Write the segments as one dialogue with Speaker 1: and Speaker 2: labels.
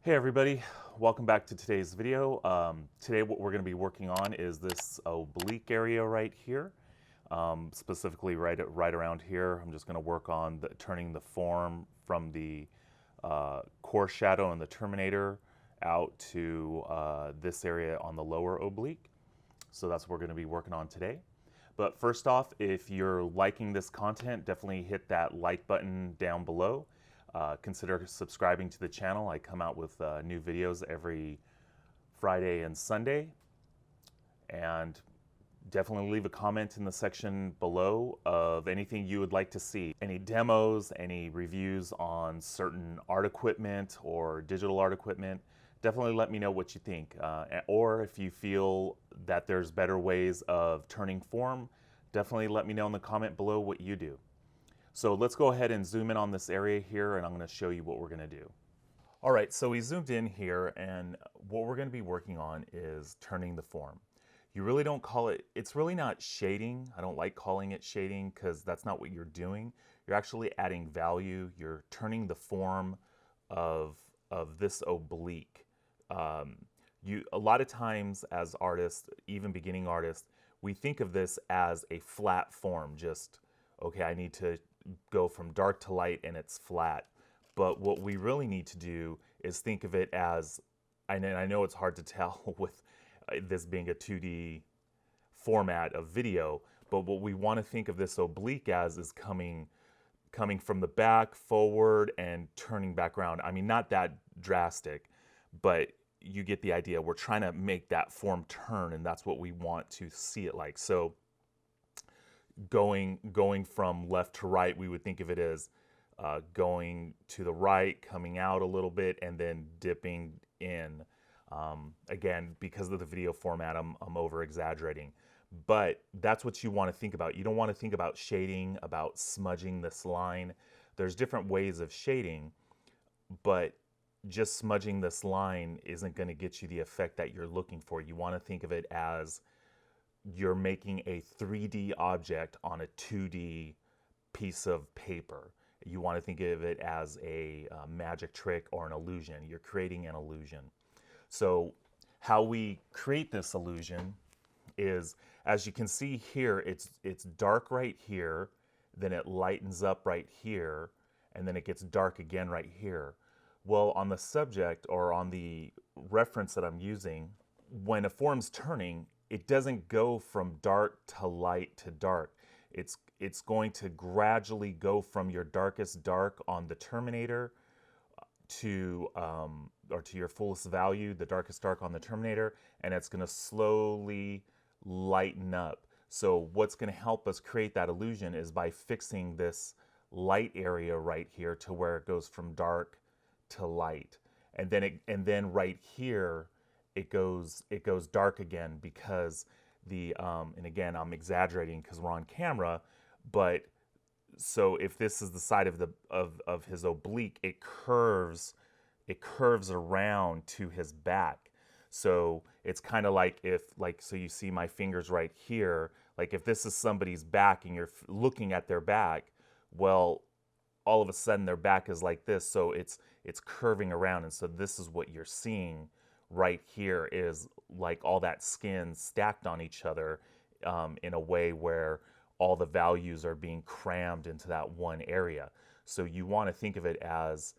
Speaker 1: Hey everybody, welcome back to today's video. Today what we're going to be working on is this oblique area right here, specifically right around here. I'm just going to work on turning the form from the core shadow and the terminator out to this area on the lower oblique. So that's what we're going to be working on today. But first off, if you're liking this content, definitely hit that like button down below. Consider subscribing to the channel. I come out with new videos every Friday and Sunday. And definitely leave a comment in the section below of anything you would like to see. Any demos, any reviews on certain art equipment or digital art equipment. Definitely let me know what you think. Or if you feel that there's better ways of turning form, definitely let me know in the comment below what you do. So let's go ahead and zoom in on this area here, and I'm going to show you what we're going to do. All right, so we zoomed in here, and what we're going to be working on is turning the form. You really don't call it, it's really not shading. I don't like calling it shading because that's not what you're doing. You're actually adding value. You're turning the form of this oblique. A lot of times as artists, even beginning artists, we think of this as a flat form. Just, okay, I need to go from dark to light and it's flat. But what we really need to do is think of it as, and I know it's hard to tell with this being a 2D format of video, but what we want to think of this oblique as is coming from the back forward and turning back around. I mean, not that drastic, but you get the idea. We're trying to make that form turn, and that's what we want to see it like. So going from left to right, we would think of it as going to the right, coming out a little bit, and then dipping in. Again, because of the video format, I'm over exaggerating, but that's what you want to think about. You don't want to think about shading, about smudging this line. There's different ways of shading, but just smudging this line isn't going to get you the effect that you're looking for. You want to think of it as you're making a 3D object on a 2D piece of paper. You want to think of it as a magic trick or an illusion. You're creating an illusion. So how we create this illusion is, as you can see here, it's dark right here, then it lightens up right here, and then it gets dark again right here. Well, on the subject or on the reference that I'm using, when a form's turning, it doesn't go from dark to light to dark. It's going to gradually go from your darkest dark on the terminator to or to your fullest value, the darkest dark on the terminator, and it's going to slowly lighten up. So what's going to help us create that illusion is by fixing this light area right here to where it goes from dark to light, and then right here it goes dark again, because the and again, I'm exaggerating because we're on camera, but so if this is the side of the of his oblique, it curves around to his back. So it's kind of like, if, like, so you see my fingers right here, like if this is somebody's back and you're looking at their back, well, all of a sudden their back is like this, so it's curving around, and so this is what you're seeing right here, is like all that skin stacked on each other in a way where all the values are being crammed into that one area. So you want to think of it as,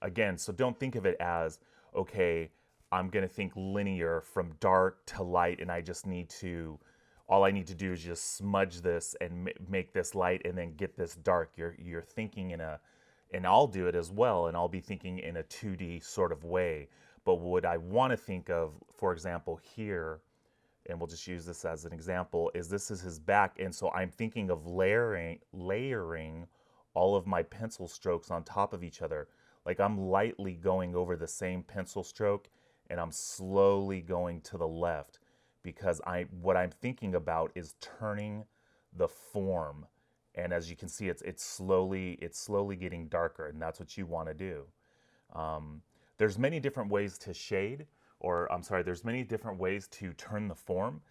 Speaker 1: again, so don't think of it as, okay, I'm going to think linear from dark to light, and all I need to do is just smudge this and make this light and then get this dark. You're thinking and I'll do it as well, and I'll be thinking in a 2D sort of way. But what I want to think of, for example, here, and we'll just use this as an example, is this is his back, and so I'm thinking of layering all of my pencil strokes on top of each other. Like I'm lightly going over the same pencil stroke, and I'm slowly going to the left, because what I'm thinking about is turning the form. And as you can see, it's slowly getting darker, and that's what you want to do. There's many different ways to shade, or I'm sorry, there's many different ways to turn the form.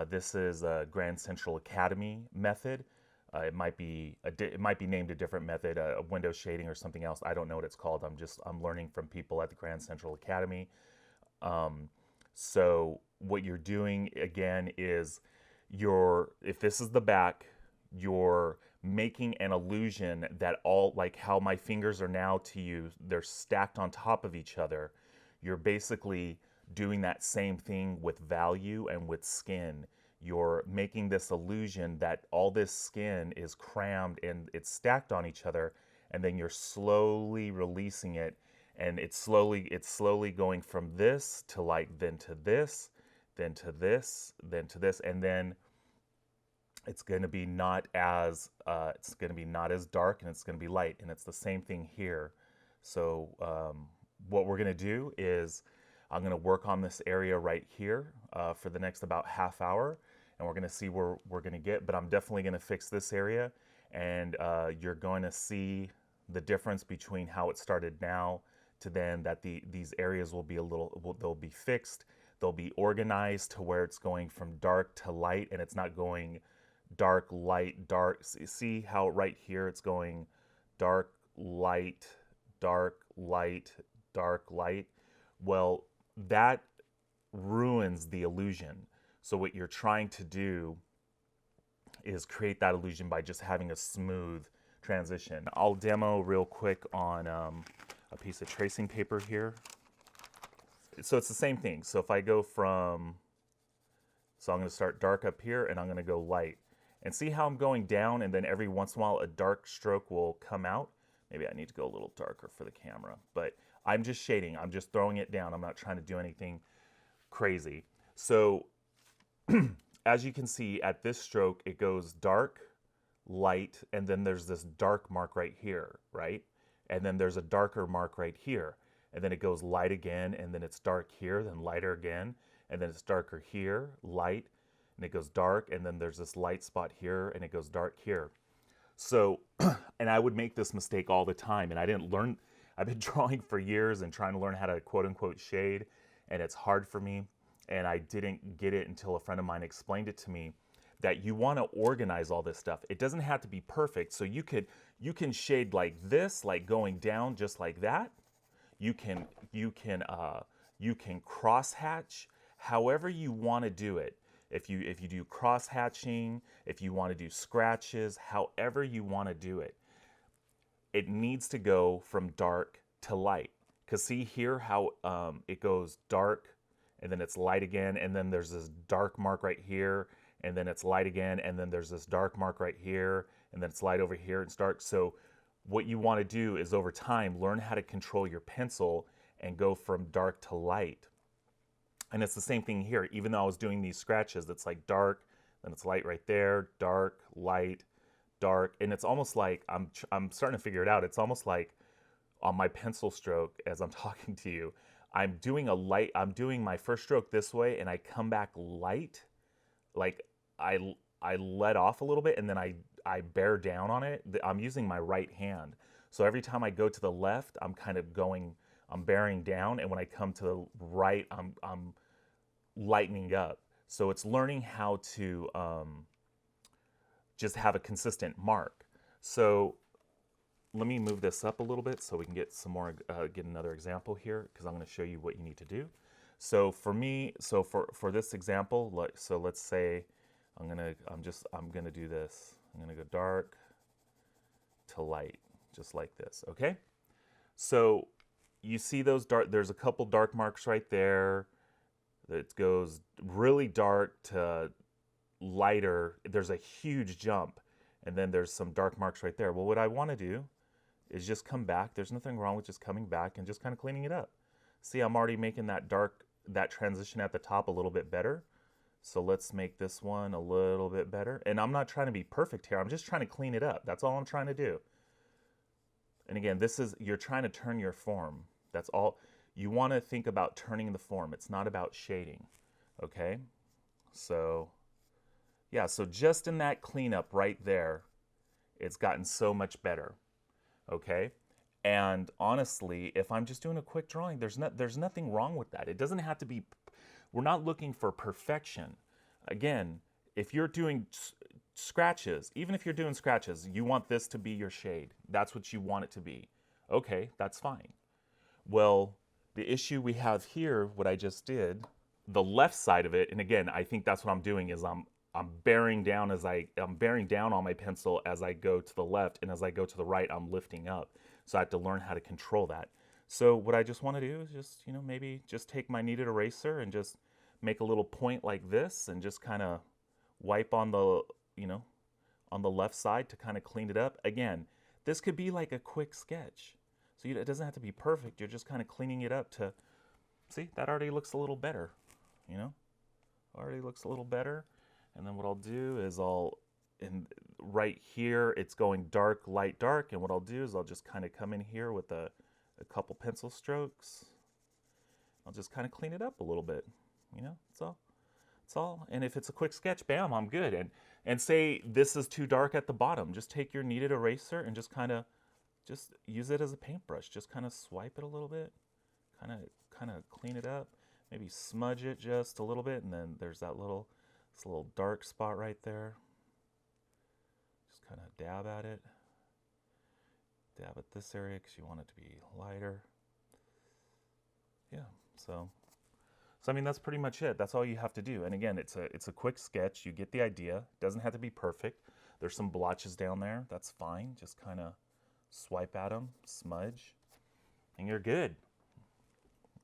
Speaker 1: This is a Grand Central Academy method. It might be it might be named a different method, a window shading or something else. I don't know what it's called. I'm learning from people at the Grand Central Academy. So what you're doing again is if this is the back, you're making an illusion that all, like how my fingers are now to you, they're stacked on top of each other. You're basically doing that same thing with value and with skin. You're making this illusion that all this skin is crammed and it's stacked on each other, and then you're slowly releasing it, and it's slowly going from this to like then to this, then to this, then to this, and then it's going to be not as dark, and it's going to be light, and it's the same thing here. So what we're going to do is I'm going to work on this area right here for the next about half hour, and we're going to see where we're going to get, but I'm definitely going to fix this area, and you're going to see the difference between how it started now to then, that these areas will be they'll be fixed, they'll be organized to where it's going from dark to light, and it's not going dark, light, dark. See how right here it's going dark, light, dark, light, dark, light? Well, that ruins the illusion. So what you're trying to do is create that illusion by just having a smooth transition. I'll demo real quick on a piece of tracing paper here. So it's the same thing. So if I go from, so I'm going to start dark up here, and I'm going to go light. And see how I'm going down, and then every once in a while a dark stroke will come out. Maybe I need to go a little darker for the camera, but I'm just shading. I'm just throwing it down. I'm not trying to do anything crazy. So as you can see at this stroke, it goes dark, light, and then there's this dark mark right here, right? And then there's a darker mark right here. And then it goes light again, and then it's dark here, then lighter again, and then it's darker here, light, and it goes dark, and then there's this light spot here, and it goes dark here. So, and I would make this mistake all the time, and I didn't learn, I've been drawing for years and trying to learn how to quote unquote shade, and it's hard for me, and I didn't get it until a friend of mine explained it to me, that you want to organize all this stuff. It doesn't have to be perfect, so you can shade like this, like going down just like that. You can cross hatch however you want to do it. If you do cross hatching, if you want to do scratches, however you want to do it, it needs to go from dark to light. Because see here how it goes dark, and then it's light again, and then there's this dark mark right here, and then it's light again, and then there's this dark mark right here, and then it's light over here and it's dark. So what you want to do is over time learn how to control your pencil and go from dark to light. And it's the same thing here. Even though I was doing these scratches, it's like dark, then it's light right there, dark, light, dark. And it's almost like, I'm starting to figure it out. It's almost like on my pencil stroke as I'm talking to you, I'm doing my first stroke this way, and I come back light. Like I let off a little bit, and then I bear down on it. I'm using my right hand. So every time I go to the left, I'm bearing down. And when I come to the right, I'm lightening up. So it's learning how to just have a consistent mark. So let me move this up a little bit so we can get some more, get another example here, because I'm going to show you what you need to do. So for me, for this example, so let's say I'm gonna do this. I'm gonna go dark to light, just like this. Okay. So you see those dark. There's a couple dark marks right there. It goes really dark to lighter. There's a huge jump, and then there's some dark marks right there. Well, what I want to do is just come back. There's nothing wrong with just coming back and just kind of cleaning it up. See, I'm already making that transition at the top a little bit better. So let's make this one a little bit better. And I'm not trying to be perfect here. I'm just trying to clean it up. That's all I'm trying to do. And again, you're trying to turn your form. That's all. You want to think about turning the form. It's not about shading. Okay? So, yeah, so just in that cleanup right there, it's gotten so much better. Okay? And honestly, if I'm just doing a quick drawing, there's nothing wrong with that. It doesn't have to be, we're not looking for perfection. Again, if you're doing scratches, even if you're doing scratches, you want this to be your shade. That's what you want it to be. Okay, that's fine. Well, the issue we have here, what I just did, the left side of it, and again, I think that's what I'm doing is I'm bearing down I'm bearing down on my pencil as I go to the left, and as I go to the right, I'm lifting up. So I have to learn how to control that. So what I just want to do is just, maybe just take my kneaded eraser and just make a little point like this and just kind of wipe on the, on the left side to kind of clean it up. Again, this could be like a quick sketch. So it doesn't have to be perfect. You're just kind of cleaning it up to, see, that already looks a little better, already looks a little better. And then what I'll do is right here, it's going dark, light, dark. And what I'll do is I'll just kind of come in here with a couple pencil strokes. I'll just kind of clean it up a little bit, it's all. And if it's a quick sketch, bam, I'm good. And say this is too dark at the bottom, just take your kneaded eraser and just kind of use it as a paintbrush. Just kind of swipe it a little bit, kind of clean it up, maybe smudge it just a little bit, and then there's this little dark spot right there. Just kind of dab at it. Dab at this area because you want it to be lighter. Yeah, so I mean, that's pretty much it. That's all you have to do. And again, it's a quick sketch. You get the idea. It doesn't have to be perfect. There's some blotches down there. That's fine. Just kind of swipe at them, smudge, and you're good.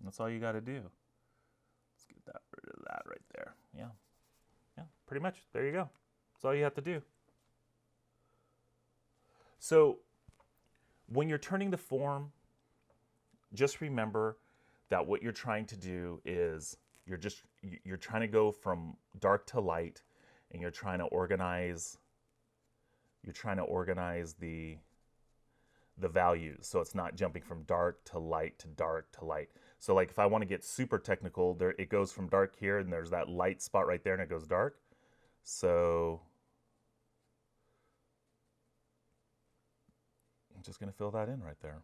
Speaker 1: That's all you got to do. Let's get rid of that right there. Yeah, pretty much. There you go. That's all you have to do. So when you're turning the form, just remember that what you're trying to do is you're trying to go from dark to light, and you're trying to organize the values, so it's not jumping from dark to light to dark to light. So like if I want to get super technical, it goes from dark here, and there's that light spot right there, and it goes dark. So I'm just going to fill that in right there.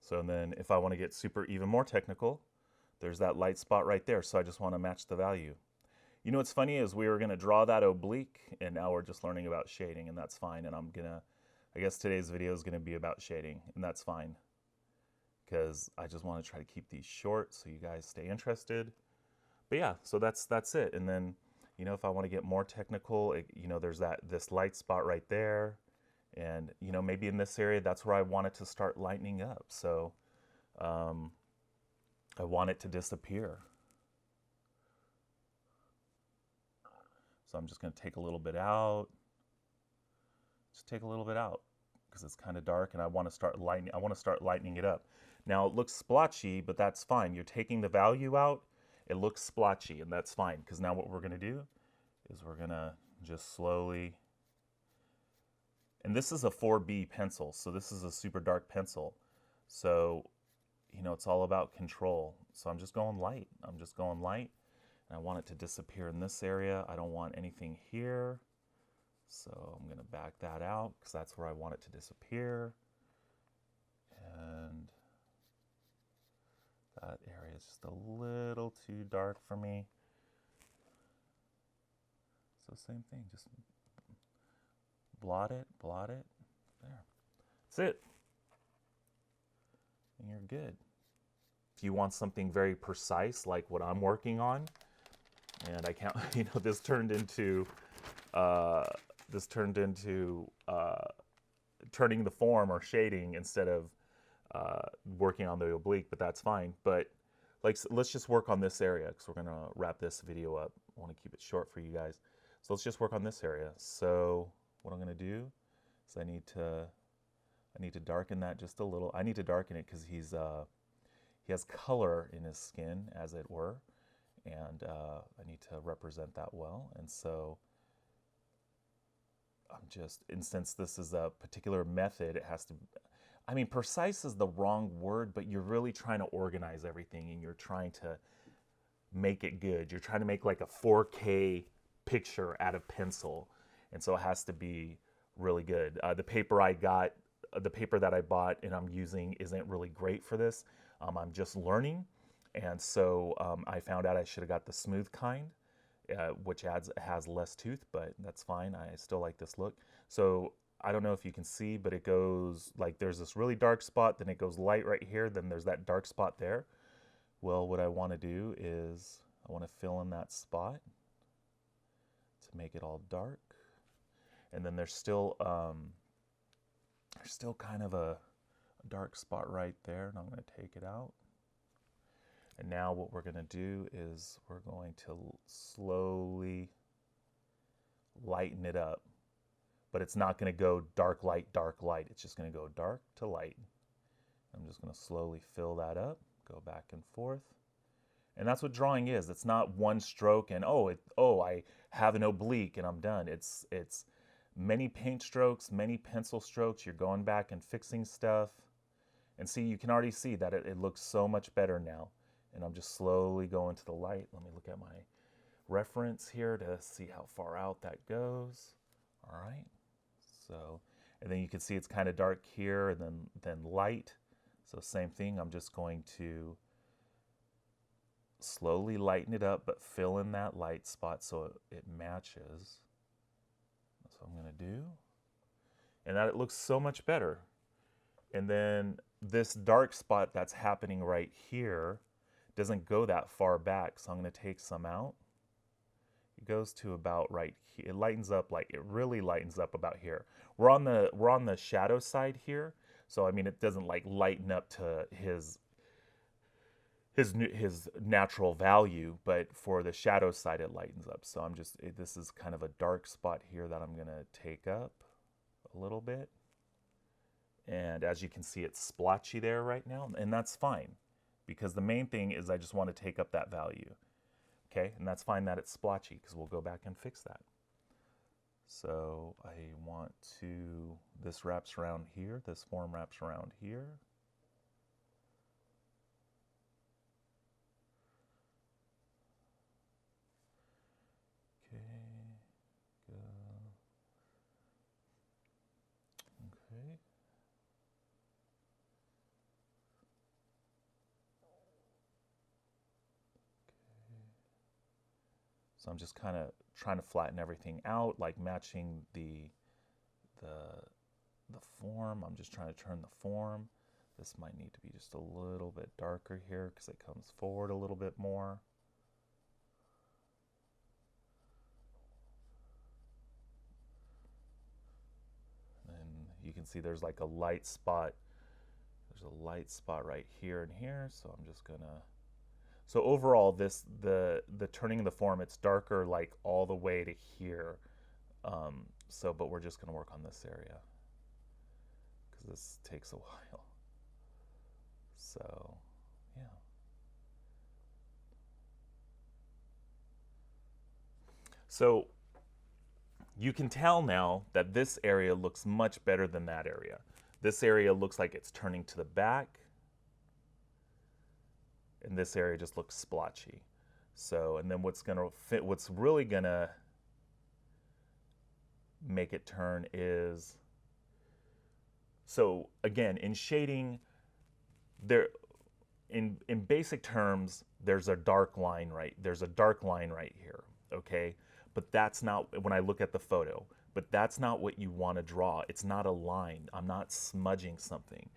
Speaker 1: So then if I want to get even more technical, there's that light spot right there. So I just want to match the value. What's funny is we were going to draw that oblique, and now we're just learning about shading, and that's fine. And I guess today's video is going to be about shading, and that's fine, because I just want to try to keep these short so you guys stay interested. But yeah, so that's it. And then, if I want to get more technical, there's this light spot right there. And, maybe in this area, that's where I want it to start lightening up. So I want it to disappear. So I'm just going to take a little bit out. Just take a little bit out because it's kind of dark, and I want to start lightening it up. Now it looks splotchy, but that's fine. You're taking the value out. It looks splotchy, and that's fine, because now what we're going to do is we're going to just slowly. And this is a 4B pencil, so this is a super dark pencil. So, it's all about control. So I'm just going light. And I want it to disappear in this area. I don't want anything here. So I'm going to back that out, because that's where I want it to disappear. And that area is just a little too dark for me. So same thing, just blot it, there. That's it. And you're good. If you want something very precise, like what I'm working on, and I can't, this turned into turning the form or shading instead of working on the oblique, but that's fine. But let's just work on this area, because we're gonna wrap this video up. I want to keep it short for you guys. So let's just work on this area. So what I'm going to do is I need to darken that just a little. I need to darken it because he has color in his skin, as it were, and I need to represent that well. And so since this is a particular method, it has to, precise is the wrong word, but you're really trying to organize everything, and you're trying to make it good. You're trying to make like a 4K picture out of pencil. And so it has to be really good. The paper that I bought and I'm using isn't really great for this. I'm just learning, and so I found out I should have got the smooth kind, which has less tooth, but that's fine. I still like this look. So I don't know if you can see, but it goes like there's this really dark spot, then it goes light right here, then there's that dark spot there. Well, what I want to do is I want to fill in that spot to make it all dark. And then there's still kind of a dark spot right there, and I'm going to take it out. And now what we're going to do is we're going to slowly lighten it up. But it's not going to go dark, light, dark, light. It's just going to go dark to light. I'm just going to slowly fill that up, go back and forth. And that's what drawing is. It's not one stroke and, I have an oblique and I'm done. It's many paint strokes, many pencil strokes. You're going back and fixing stuff. And see, you can already see that it looks so much better now. And I'm just slowly going to the light. Let me look at my reference here to see how far out that goes. All right. So, and then you can see it's kind of dark here and then light. So same thing, I'm just going to slowly lighten it up, but fill in that light spot so it matches. That's what I'm going to do. And that it looks so much better. And then this dark spot that's happening right here doesn't go that far back, so I'm going to take some out. It goes to about right here. It lightens up, like it really lightens up about here. We're on the shadow side here, so I mean it doesn't like lighten up to his natural value, but for the shadow side it lightens up. So this is kind of a dark spot here that I'm going to take up a little bit. And as you can see, it's splotchy there right now, and that's fine because the main thing is I just want to take up that value. Okay, and that's fine that it's splotchy because we'll go back and fix that. So I want to, this wraps around here, this form wraps around here. Okay, go. Okay. So I'm just kind of trying to flatten everything out, like matching the form. I'm just trying to turn the form. This might need to be just a little bit darker here because it comes forward a little bit more. And you can see there's like a light spot. There's a light spot right here and here, so I'm just gonna. So overall, the turning of the form, it's darker like all the way to here. But we're just going to work on this area because this takes a while. So, yeah. So you can tell now that this area looks much better than that area. This area looks like it's turning to the back. And this area just looks splotchy. So, and then what's really gonna make it turn is, so again, in shading, in basic terms, there's a dark line right here, okay? But that's not, when I look at the photo, but that's not what you wanna draw. It's not a line. I'm not smudging something.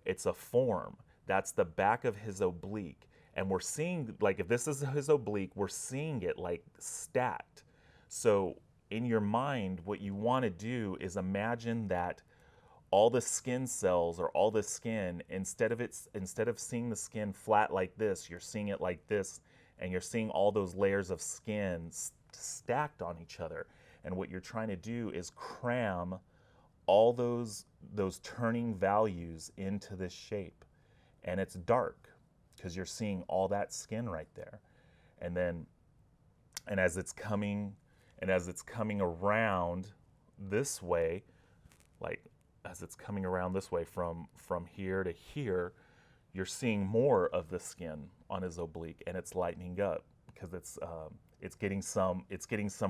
Speaker 1: It's a form. That's the back of his oblique. And we're seeing, like, if this is his oblique, we're seeing it like stacked. So in your mind, what you want to do is imagine that all the skin cells or all the skin, instead of seeing the skin flat like this, you're seeing it like this, and you're seeing all those layers of skin stacked on each other. And what you're trying to do is cram all those turning values into this shape. And it's dark, because you're seeing all that skin right there. And as it's coming around this way, like as it's coming around this way from here to here, you're seeing more of the skin on his oblique, and it's lightening up because it's getting some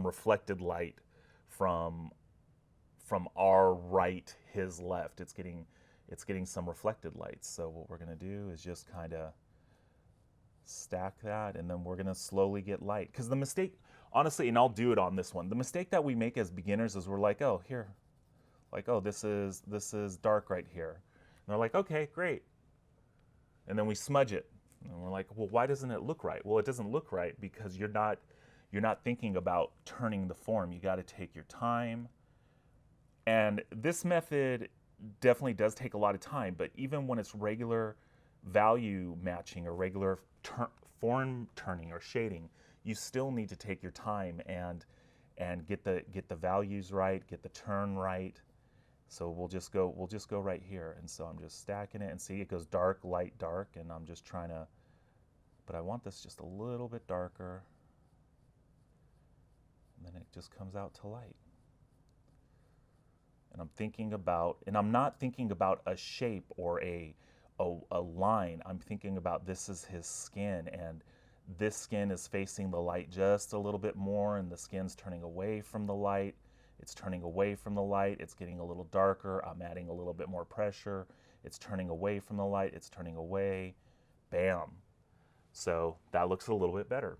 Speaker 1: reflected light from our right, his left. It's getting it's getting some reflected light. So what we're going to do is just kind of stack that, and then we're going to slowly get light. Because the mistake, honestly, and I'll do it on this one, the mistake that we make as beginners is we're like, oh, here, like, oh, this is dark right here. And they're like, okay, great. And then we smudge it. And we're like, well, why doesn't it look right? Well, it doesn't look right because you're not thinking about turning the form. You got to take your time. And this method definitely does take a lot of time, but even when it's regular value matching or regular form turning or shading, you still need to take your time and get the values right, get the turn right. So we'll just go right here. And so I'm just stacking it, and see it goes dark, light, dark, and I'm just trying to, but I want this just a little bit darker. And then it just comes out to light. And I'm thinking about, and I'm not thinking about a shape or a line. I'm thinking about this is his skin, and this skin is facing the light just a little bit more, and the skin's turning away from the light. It's turning away from the light. It's getting a little darker. I'm adding a little bit more pressure. It's turning away from the light. It's turning away. Bam. So that looks a little bit better.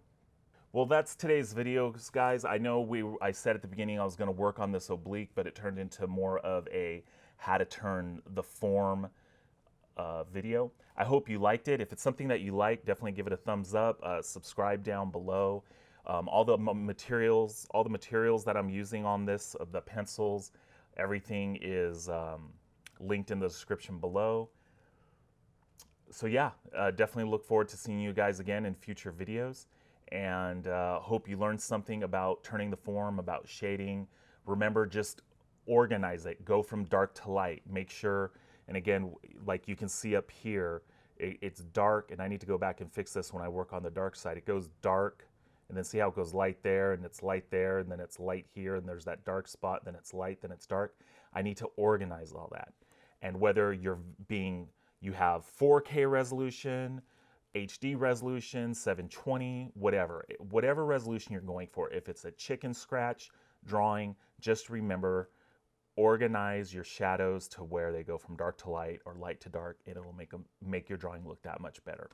Speaker 1: Well, that's today's video, guys. I know I said at the beginning I was going to work on this oblique, but it turned into more of a how to turn the form video. I hope you liked it. If it's something that you like, definitely give it a thumbs up. Subscribe down below. All the materials that I'm using on this, the pencils, everything is linked in the description below. So yeah, definitely look forward to seeing you guys again in future videos. And hope you learned something about turning the form, about shading. Remember, just organize it. Go from dark to light. Make sure, and again, like you can see up here, it's dark, and I need to go back and fix this when I work on the dark side. It goes dark, and then see how it goes light there, and it's light there, and then it's light here, and there's that dark spot, then it's light, then it's dark. I need to organize all that. And whether you have 4K resolution, HD resolution, 720, whatever resolution you're going for. If it's a chicken scratch drawing, just remember, organize your shadows to where they go from dark to light or light to dark, and it'll make your drawing look that much better.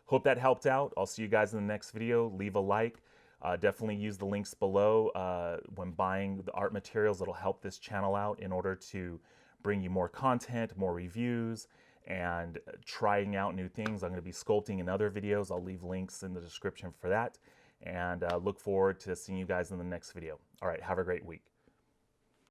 Speaker 1: Hope that helped out. I'll see you guys in the next video. Leave a like. Definitely use the links below when buying the art materials. It'll help this channel out in order to bring you more content, more reviews, and trying out new things. I'm going to be sculpting in other videos. I'll leave links in the description for that. And look forward to seeing you guys in the next video. All right, have a great week.